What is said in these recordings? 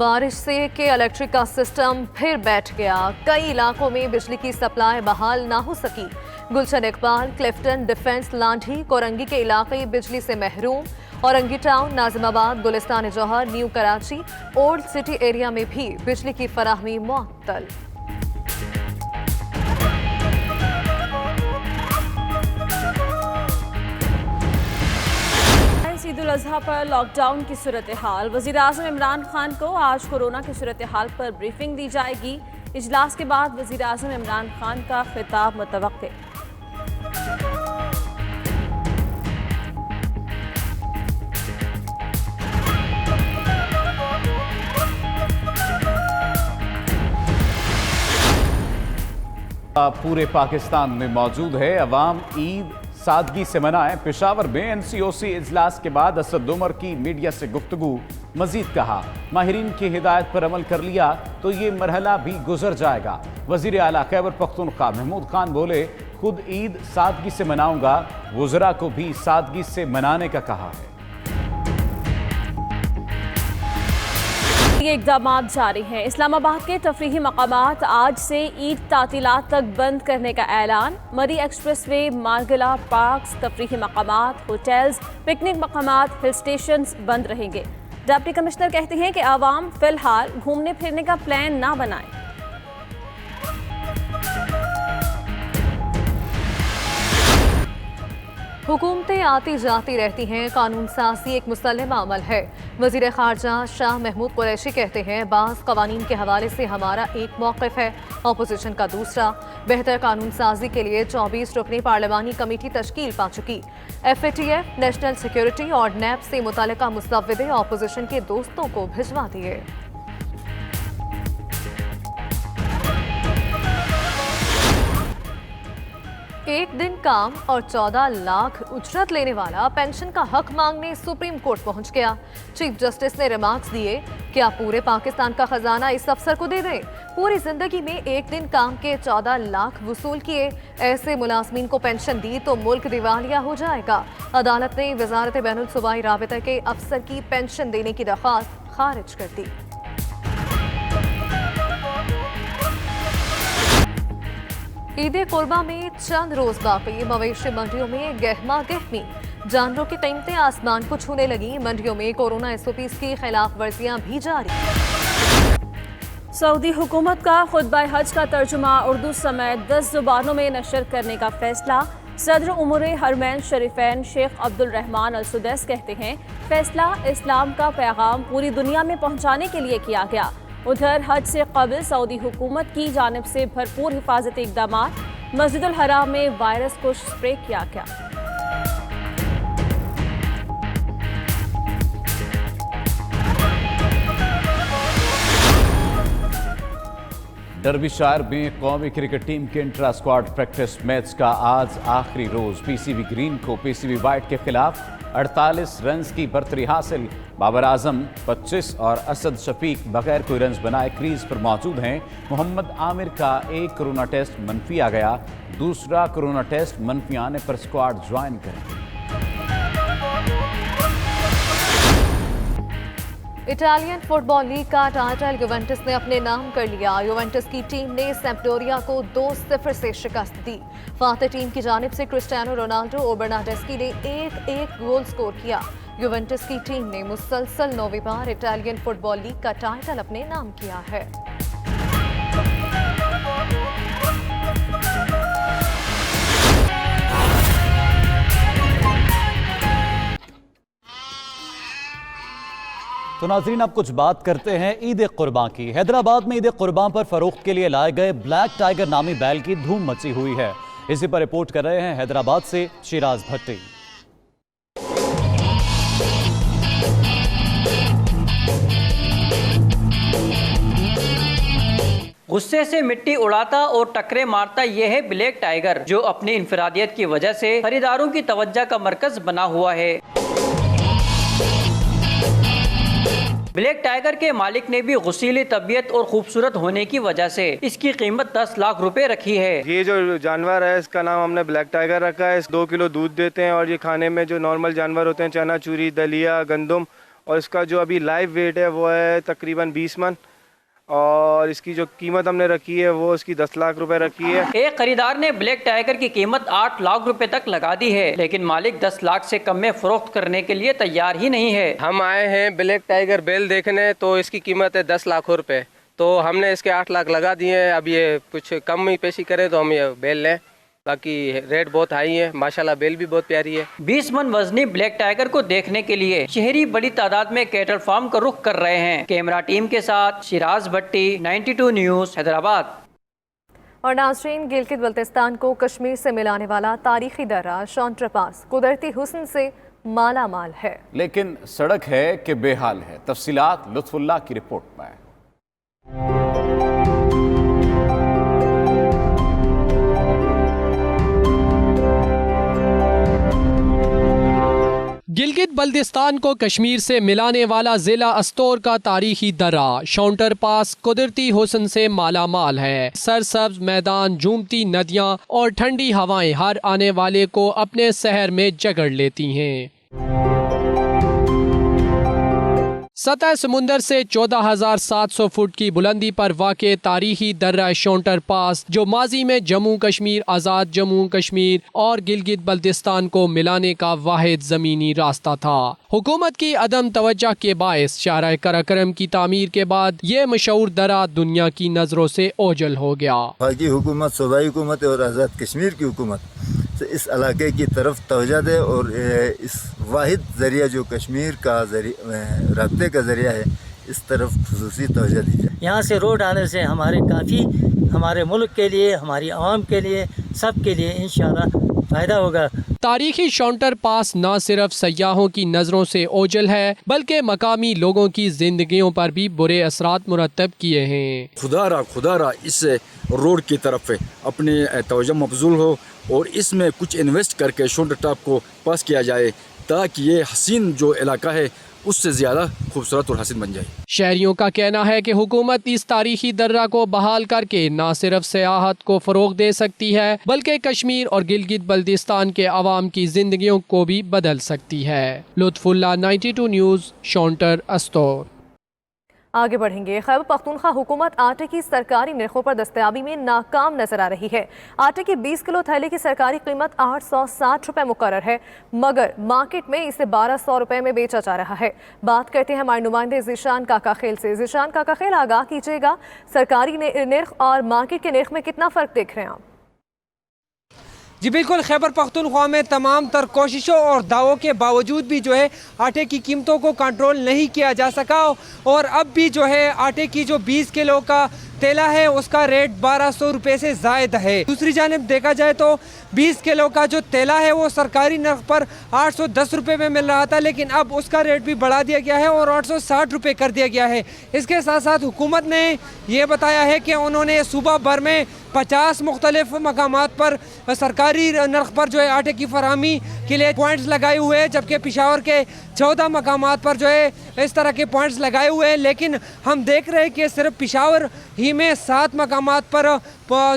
बारिश से के इलेक्ट्रिक का सिस्टम फिर बैठ गया। कई इलाकों में बिजली की सप्लाई बहाल ना हो सकी। गुलशन इकबाल, क्लिफ्टन, डिफेंस, लांढी, कोरंगी के इलाके बिजली से महरूम। Orangi Town, Nazimabad, Gulistan Jauhar, New Karachi, old city area में भी बिजली की फराहमी मुअत्तल। ईद उल अजहा पर लॉकडाउन की सूरत हाल। वज़ीर-ए-आज़म इमरान खान को आज कोरोना की सूरत हाल पर ब्रीफिंग दी जाएगी। इजलास के बाद वज़ीर-ए-आज़म इमरान खान का खिताब मुतवक्के। पूरे पाकिस्तान में मौजूद है। अवाम ईद सादगी से मनाएं। पेशावर में एनसीओसी इजलास के बाद असद उमर की मीडिया से गुफ्तगू। मजीद कहा, माहिरीन की हिदायत पर अमल कर लिया तो ये मरहला भी गुजर जाएगा। वजीर आला खैबर पख्तूनख्वा महमूद खान बोले, खुद ईद सादगी से मनाऊंगा, वज़रा को भी सादगी से मनाने का कहा है। ये इक़दाम जारी हैं। इस्लामाबाद के तफरीही मकामात आज से ईद तातीलात तक बंद करने का ऐलान। Murree expressway, Margalla parks, तफरीही मकामात, होटल्स, पिकनिक मकामात, हिल स्टेशन बंद रहेंगे। डिप्टी कमिश्नर कहते हैं कि आवाम फिलहाल घूमने फिरने का प्लान ना बनाएं। हुकूमतें आती जाती रहती हैं, कानून साजी एक मुसल्लम अमल है। वज़ीर ख़ारजा शाह महमूद कुरैशी कहते हैं, बाज़ क़वानीन के हवाले से हमारा एक मौक़िफ़ है, अपोजिशन का दूसरा। बेहतर कानून साजी के लिए 24 रुकनी पार्लिमानी कमेटी तश्कील पा चुकी। FATF, नेशनल सिक्योरिटी और नैब से मुतल्लिका मुसव्विदे अपोजिशन के दोस्तों को भिजवा दिए। एक दिन काम और 14 लाख उजरत लेने वाला पेंशन का हक मांगने सुप्रीम कोर्ट पहुंच गया। चीफ जस्टिस ने रिमार्क्स दिए, क्या पूरे पाकिस्तान का खजाना इस अफसर को दे दें? पूरी जिंदगी में एक दिन काम के 14 लाख वसूल किए, ऐसे मुलाजमीन को पेंशन दी तो मुल्क दिवालिया हो जाएगा। अदालत ने वजारत बैनुल सूबाई राबिता के अफसर की पेंशन देने की दरख्वास्त खारिज कर दी। ईद कुर्बा में चंद रोज बाकी, मवेशी मंडियों में गहमा गहमी। जानवरों की कीमतें आसमान को छूने लगी। मंडियों में कोरोना SOPs की खिलाफ वर्जियां भी जारी। सऊदी हुकूमत का खुतबा हज का तर्जुमा उर्दू समेत 10 जुबानों में नशर करने का फैसला। सदर उमूर हरमैन शरीफैन शेख अब्दुल रहमान अल सुदैस कहते हैं, फैसला इस्लाम का पैगाम पूरी दुनिया में पहुंचाने के लिए किया गया। उधर हज से कबल सऊदी हुकूमत की जानिब से भरपूर हिफाजती इक़दाम। मस्जिदुल हराम में वायरस को स्प्रे किया गया। डर्बीशायर में कौमी क्रिकेट टीम के इंट्रा स्क्वाड प्रैक्टिस मैच का आज आखिरी रोज। PCB ग्रीन को PCB वाइट के खिलाफ 48 रन की बर्तरी हासिल। बाबर आजम 25 और असद शफीक बगैर कोई रन बनाए क्रीज पर मौजूद हैं। मोहम्मद आमिर का एक कोरोना टेस्ट मनफी आ गया, दूसरा कोरोना टेस्ट मनफी आने पर स्क्वाड ज्वाइन करेंगे। इटालियन फुटबॉल लीग का टाइटल यूवेंटस ने अपने नाम कर लिया। यूवेंटस की टीम ने सैम्पडोरिया को 2-0 से शिकस्त दी। फातह टीम की जानिब से क्रिस्टियानो रोनाल्डो और बर्नाडेस्की ने एक गोल स्कोर किया। यूवेंटस की टीम ने मुसलसल 9वीं बार इटालियन फुटबॉल लीग का टाइटल अपने नाम किया है। तो नाज़रीन, अब कुछ बात करते हैं ईद कुर्बान की। हैदराबाद में ईद कुर्बान पर फरोख्त के लिए लाए गए ब्लैक टाइगर नामी बैल की धूम मची हुई है। इसी पर रिपोर्ट कर रहे हैं हैदराबाद से शिराज भट्टी। गुस्से से मिट्टी उड़ाता और टकरे मारता यह है ब्लैक टाइगर, जो अपनी इंफरादियत की वजह से खरीदारों की तवज्जो का मरकज बना हुआ है। ब्लैक टाइगर के मालिक ने भी गुस्सीली तबीयत और खूबसूरत होने की वजह से इसकी कीमत 10 लाख रुपए रखी है। ये जो जानवर है इसका नाम हमने ब्लैक टाइगर रखा है। 2 किलो दूध देते हैं और ये खाने में जो नॉर्मल जानवर होते हैं, चना चूरी, दलिया, गंदम और इसका जो अभी लाइव वेट है वो है तकरीबन 20 मन और इसकी जो कीमत हमने रखी है वो इसकी 10 लाख रुपए रखी है। एक खरीदार ने ब्लैक टाइगर की कीमत 8 लाख रुपए तक लगा दी है, लेकिन मालिक 10 लाख से कम में फरोख्त करने के लिए तैयार ही नहीं है। हम आए हैं ब्लैक टाइगर बैल देखने, तो इसकी कीमत है 10 लाख रुपए, तो हमने इसके 8 लाख लगा दिए हैं। अब ये कुछ कम ही पेशी करे तो हम ये बैल लें, बाकी रेट बहुत हाई है। माशाल्लाह बैल भी बहुत प्यारी है। 20 मन वजनी ब्लैक टाइगर को देखने के लिए शहरी बड़ी तादाद में कैटल फार्म का रुख कर रहे हैं। कैमरा टीम के साथ शिराज भट्टी, 92 न्यूज़, हैदराबाद। और नाज़रीन, गिलगित बल्तिस्तान को कश्मीर से मिलाने वाला तारीखी दर्रा शॉन्टर पास कुदरती हुस्न से माला माल है, लेकिन सड़क है कि बेहाल है। तफसीलात लुत्फुल्लाह की रिपोर्ट में। गिलगित बल्तिस्तान को कश्मीर से मिलाने वाला जिला अस्तौर का तारीखी दर्रा शॉन्टर पास कुदरती हुस्न से माला माल है। सरसब्ज मैदान, झूमती नदियां और ठंडी हवाएं हर आने वाले को अपने शहर में जकड़ लेती हैं। सतह समुंदर से 14,700 फुट की बुलंदी पर वाक़े तारीखी दर्रा शॉन्टर पास, जो माजी में जम्मू कश्मीर, आज़ाद जम्मू कश्मीर और गिलगित बल्तिस्तान को मिलाने का वाहिद ज़मीनी रास्ता था। हुकूमत की अदम तवज्जो के बायस शाहराह कराकरम की तामीर के बाद ये मशहूर दर्रा दुनिया की नज़रों से ओझल हो गया। वफाकी हुकूमत, सूबाई हुकूमत और आज़ाद कश्मीर की हुकूमत से इस इलाके की तरफ तवज्जो दे और इस वाहिद ज़रिया जो कश्मीर का राब्ते का ज़रिया है, इस तरफ खुसूसी तवज्जो दी जाए। यहाँ से रोड आने से हमारे मुल्क के लिए, हमारी आवाम के लिए, सब के लिए इंशाअल्लाह फ़ायदा होगा। तारीखी शॉन्टर पास न सिर्फ सयाहों की नज़रों से ओझल है, बल्कि मकामी लोगों की जिंदगियों पर भी बुरे असरात मुरतब किए हैं। खुदारा इस रोड की तरफ अपनी तवज्जो मबज़ूल हो और इसमें कुछ इन्वेस्ट करके शॉन्टर टॉप को पास किया जाए, ताकि ये हसीन जो इलाका है उससे ज़्यादा खूबसूरत और हसीन बन जाए। शहरियों का कहना है कि हुकूमत इस तारीखी दर्रा को बहाल करके न सिर्फ सियाहत को फ़रोग दे सकती है, बल्कि कश्मीर और गिलगित बल्तिस्तान के अवाम की जिंदगियों को भी बदल सकती है। लुत्फुल्लाह, 92 न्यूज़, शॉन्टर अस्तौर। आगे बढ़ेंगे। खैबर पख्तूनख्वा हुकूमत आटे की सरकारी निर्खों पर दस्तयाबी में नाकाम नजर आ रही है। आटे की 20 किलो थैले की सरकारी कीमत 860 रुपए मुकर्रर है, मगर मार्केट में इसे 1200 रुपए में बेचा जा रहा है। बात करते हैं हमारे नुमाइंदे ज़ीशान काका खेल से। ज़ीशान काका खेल, आगाह कीजिएगा, सरकारी निर्ख और मार्केट के निर्ख में कितना फ़र्क देख रहे हैं आप? जी बिल्कुल, खैबर पख्तूनख्वा में तमाम तर कोशिशों और दावों के बावजूद भी जो है आटे की कीमतों को कंट्रोल नहीं किया जा सका और अब भी जो है आटे की जो 20 किलो का तेला है उसका रेट 1200 रुपये से ज़ायद है। दूसरी जानिब देखा जाए तो 20 किलो का जो तेला है वो सरकारी नर्ख पर 810 रुपये में मिल रहा था, लेकिन अब उसका रेट भी बढ़ा दिया गया है और 860 रुपये कर दिया गया है। इसके साथ साथ हुकूमत ने ये बताया है कि उन्होंने सूबा भर में 50 मुख्तलिफ मकामात पर सरकारी नर्ख पर जो है आटे की फरहमी के लिए पॉइंट्स लगाए हुए हैं, जबकि पेशावर के 14 मकामात पर जो है इस तरह के पॉइंट्स लगाए हुए हैं। लेकिन हम देख रहे हैं कि सिर्फ पेशावर ही में 7 मकामात पर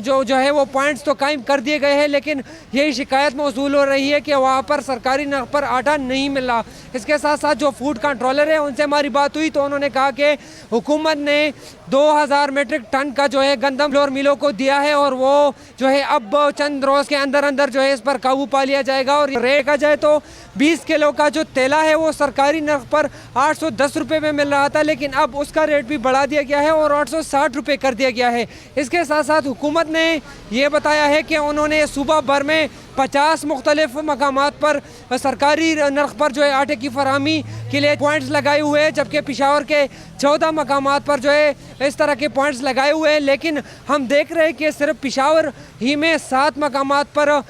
जो है वो पॉइंट्स तो कायम कर दिए गए हैं, लेकिन यही शिकायत मौसूल हो रही है कि वहाँ पर सरकारी नर्ख पर आटा नहीं मिल रहा। इसके साथ साथ जो फूड कंट्रोलर है उनसे हमारी बात हुई तो उन्होंने कहा कि हुकूमत ने 2000 मीट्रिक टन का जो है गंदम फ्लोर मिलों को दिया है और वो जो है अब चंद रोज़ के अंदर अंदर जो है इस पर काबू पा लिया जाएगा। और रेट देखा जाए तो 20 किलो का जो तेला है वो सरकारी नर्ख पर 810 रुपये में मिल रहा था, लेकिन अब उसका रेट भी बढ़ा दिया गया है और 860 रुपये कर दिया गया है। इसके साथ साथ हुकूमत ने ये बताया है कि उन्होंने सूबा भर में 50 मुख्तलिफ मकामात पर सरकारी नर्ख पर जो है आटे की फरहमी के लिए पॉइंट्स लगाए हुए हैं, जबकि पेशावर के 14 मकामात पर जो है इस तरह के पॉइंट्स लगाए हुए हैं। लेकिन हम देख रहे हैं कि सिर्फ पेशावर ही में 7 मकामात पर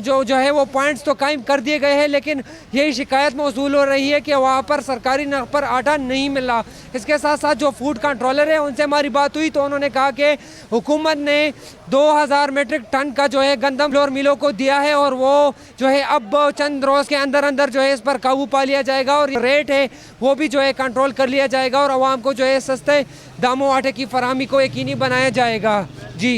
जो है वो पॉइंट्स तो कायम कर दिए गए हैं, लेकिन यही शिकायत मौसूल हो रही है कि वहाँ पर सरकारी नर्ख पर आटा नहीं मिल रहा। इसके साथ साथ जो फूड कंट्रोलर है उनसे हमारी बात हुई तो उन्होंने कहा कि हुकूमत ने 2000 मीट्रिक टन का जो है गंदम फ्लोर मिलों को दिया है और वो जो है अब चंद रोज़ के अंदर अंदर जो है इस पर काबू पा लिया जाएगा और रेट है वो भी जो है कंट्रोल कर लिया जाएगा और आवाम को जो है सस्ते दामों आटे की फराहमी को यकीनी बनाया जाएगा। जी।